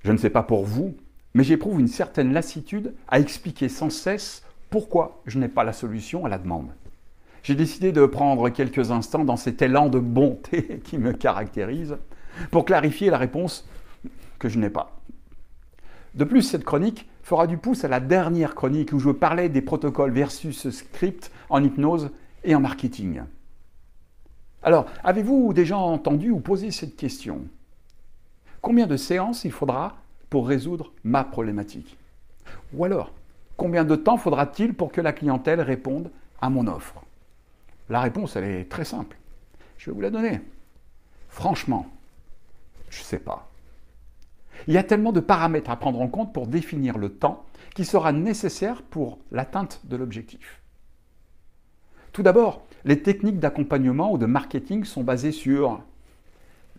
Je ne sais pas pour vous, mais j'éprouve une certaine lassitude à expliquer sans cesse pourquoi je n'ai pas la solution à la demande. J'ai décidé de prendre quelques instants dans cet élan de bonté qui me caractérise pour clarifier la réponse que je n'ai pas. De plus, cette chronique fera du pouce à la dernière chronique où je parlais des protocoles versus scripts en hypnose et en marketing. Alors, avez-vous déjà entendu ou posé cette question? Combien de séances il faudra pour résoudre ma problématique? Ou alors, combien de temps faudra-t-il pour que la clientèle réponde à mon offre? La réponse, elle est très simple. Je vais vous la donner. Franchement, je ne sais pas. Il y a tellement de paramètres à prendre en compte pour définir le temps qui sera nécessaire pour l'atteinte de l'objectif. Tout d'abord, les techniques d'accompagnement ou de marketing sont basées sur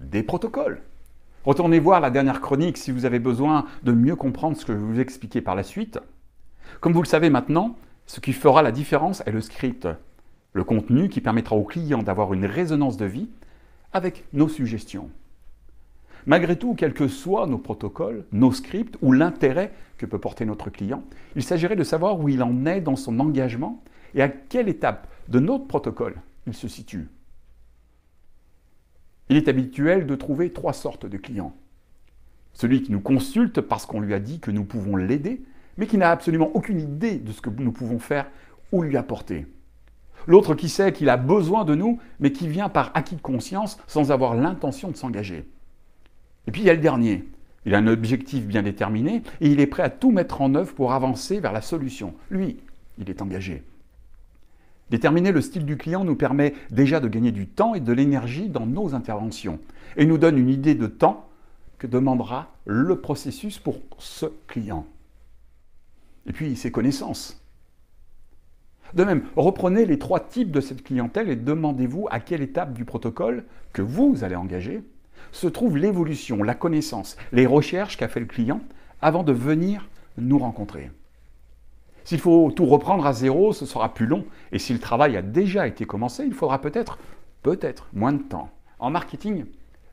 des protocoles. Retournez voir la dernière chronique si vous avez besoin de mieux comprendre ce que je vais vous expliquer par la suite. Comme vous le savez maintenant, ce qui fera la différence est le script, le contenu qui permettra au client d'avoir une résonance de vie avec nos suggestions. Malgré tout, quels que soient nos protocoles, nos scripts ou l'intérêt que peut porter notre client, il s'agirait de savoir où il en est dans son engagement et à quelle étape de notre protocole il se situe. Il est habituel de trouver trois sortes de clients. Celui qui nous consulte parce qu'on lui a dit que nous pouvons l'aider, mais qui n'a absolument aucune idée de ce que nous pouvons faire ou lui apporter. L'autre qui sait qu'il a besoin de nous, mais qui vient par acquis de conscience sans avoir l'intention de s'engager. Et puis il y a le dernier. Il a un objectif bien déterminé et il est prêt à tout mettre en œuvre pour avancer vers la solution. Lui, il est engagé. Déterminer le style du client nous permet déjà de gagner du temps et de l'énergie dans nos interventions et nous donne une idée de temps que demandera le processus pour ce client. Et puis ses connaissances. De même, reprenez les trois types de cette clientèle et demandez-vous à quelle étape du protocole que vous allez engager se trouve l'évolution, la connaissance, les recherches qu'a fait le client avant de venir nous rencontrer. S'il faut tout reprendre à zéro, ce sera plus long. Et si le travail a déjà été commencé, il faudra peut-être moins de temps. En marketing,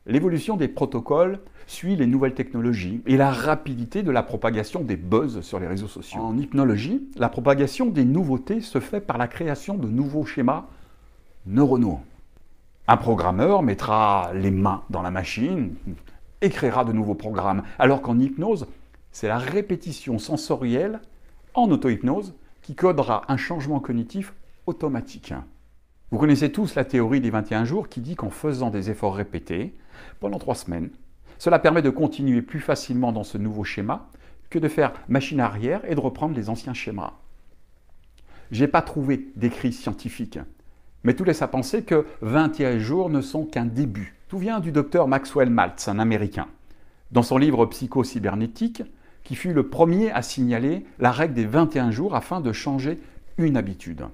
l'évolution des protocoles suit les nouvelles technologies et la rapidité de la propagation des buzz sur les réseaux sociaux. En hypnologie, la propagation des nouveautés se fait par la création de nouveaux schémas neuronaux. Un programmeur mettra les mains dans la machine, écrira de nouveaux programmes, alors qu'en hypnose, c'est la répétition sensorielle en auto-hypnose qui codera un changement cognitif automatique. Vous connaissez tous la théorie des 21 jours qui dit qu'en faisant des efforts répétés pendant 3 semaines, cela permet de continuer plus facilement dans ce nouveau schéma que de faire machine arrière et de reprendre les anciens schémas. Je n'ai pas trouvé d'écrit scientifique, mais tout laisse à penser que 21 jours ne sont qu'un début. Tout vient du docteur Maxwell Maltz, un Américain. Dans son livre Psycho-cybernétique, qui fut le premier à signaler la règle des 21 jours afin de changer une habitude.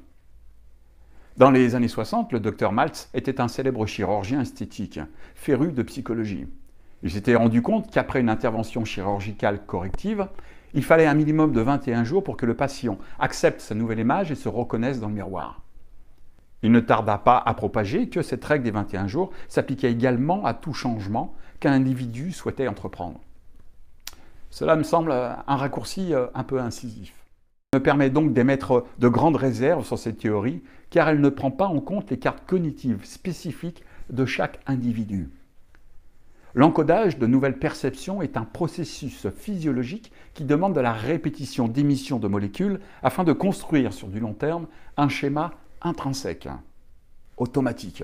Dans les années 60, le docteur Maltz était un célèbre chirurgien esthétique, féru de psychologie. Il s'était rendu compte qu'après une intervention chirurgicale corrective, il fallait un minimum de 21 jours pour que le patient accepte sa nouvelle image et se reconnaisse dans le miroir. Il ne tarda pas à propager que cette règle des 21 jours s'appliquait également à tout changement qu'un individu souhaitait entreprendre. Cela me semble un raccourci un peu incisif. Me permet donc d'émettre de grandes réserves sur cette théorie, car elle ne prend pas en compte les cartes cognitives spécifiques de chaque individu. L'encodage de nouvelles perceptions est un processus physiologique qui demande de la répétition d'émissions de molécules afin de construire sur du long terme un schéma intrinsèque, automatique.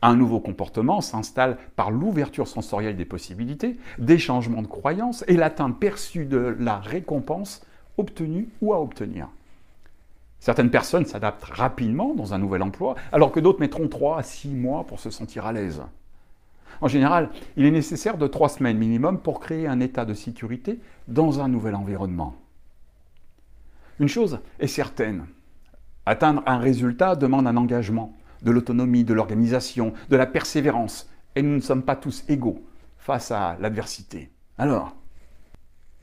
Un nouveau comportement s'installe par l'ouverture sensorielle des possibilités, des changements de croyances et l'atteinte perçue de la récompense obtenue ou à obtenir. Certaines personnes s'adaptent rapidement dans un nouvel emploi, alors que d'autres mettront 3 à 6 mois pour se sentir à l'aise. En général, il est nécessaire de 3 semaines minimum pour créer un état de sécurité dans un nouvel environnement. Une chose est certaine, atteindre un résultat demande un engagement, de l'autonomie, de l'organisation, de la persévérance, et nous ne sommes pas tous égaux face à l'adversité. Alors,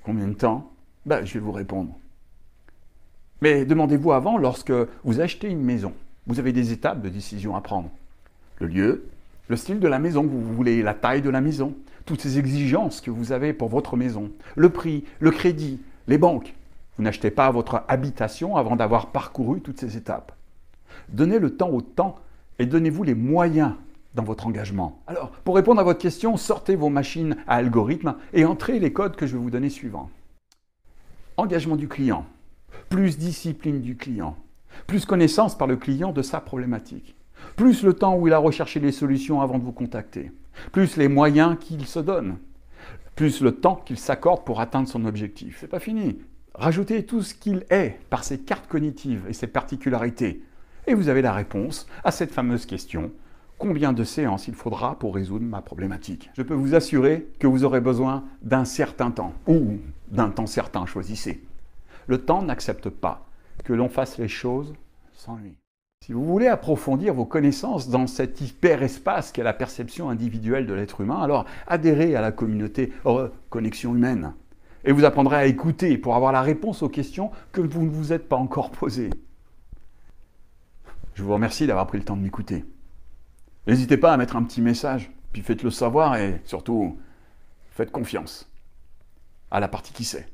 combien de temps? Je vais vous répondre. Mais demandez-vous avant, lorsque vous achetez une maison, vous avez des étapes de décision à prendre. Le lieu, le style de la maison que vous voulez, la taille de la maison. toutes ces exigences que vous avez pour votre maison, le prix, le crédit, les banques. Vous n'achetez pas votre habitation avant d'avoir parcouru toutes ces étapes. Donnez le temps au temps et donnez-vous les moyens dans votre engagement. Alors, pour répondre à votre question, sortez vos machines à algorithme et entrez les codes que je vais vous donner suivants. Engagement du client, plus discipline du client, plus connaissance par le client de sa problématique, plus le temps où il a recherché les solutions avant de vous contacter, plus les moyens qu'il se donne, plus le temps qu'il s'accorde pour atteindre son objectif. C'est pas fini. Rajoutez tout ce qu'il est par ses cartes cognitives et ses particularités. Et vous avez la réponse à cette fameuse question: combien de séances il faudra pour résoudre ma problématique? Je peux vous assurer que vous aurez besoin d'un certain temps, ou d'un temps certain, choisissez. Le temps n'accepte pas que l'on fasse les choses sans lui. Si vous voulez approfondir vos connaissances dans cet hyperespace qu'est la perception individuelle de l'être humain, alors adhérez à la communauté Connexion Humaine. Et vous apprendrez à écouter pour avoir la réponse aux questions que vous ne vous êtes pas encore posées. Je vous remercie d'avoir pris le temps de m'écouter. N'hésitez pas à mettre un petit message, puis faites-le savoir et surtout, faites confiance à la partie qui sait.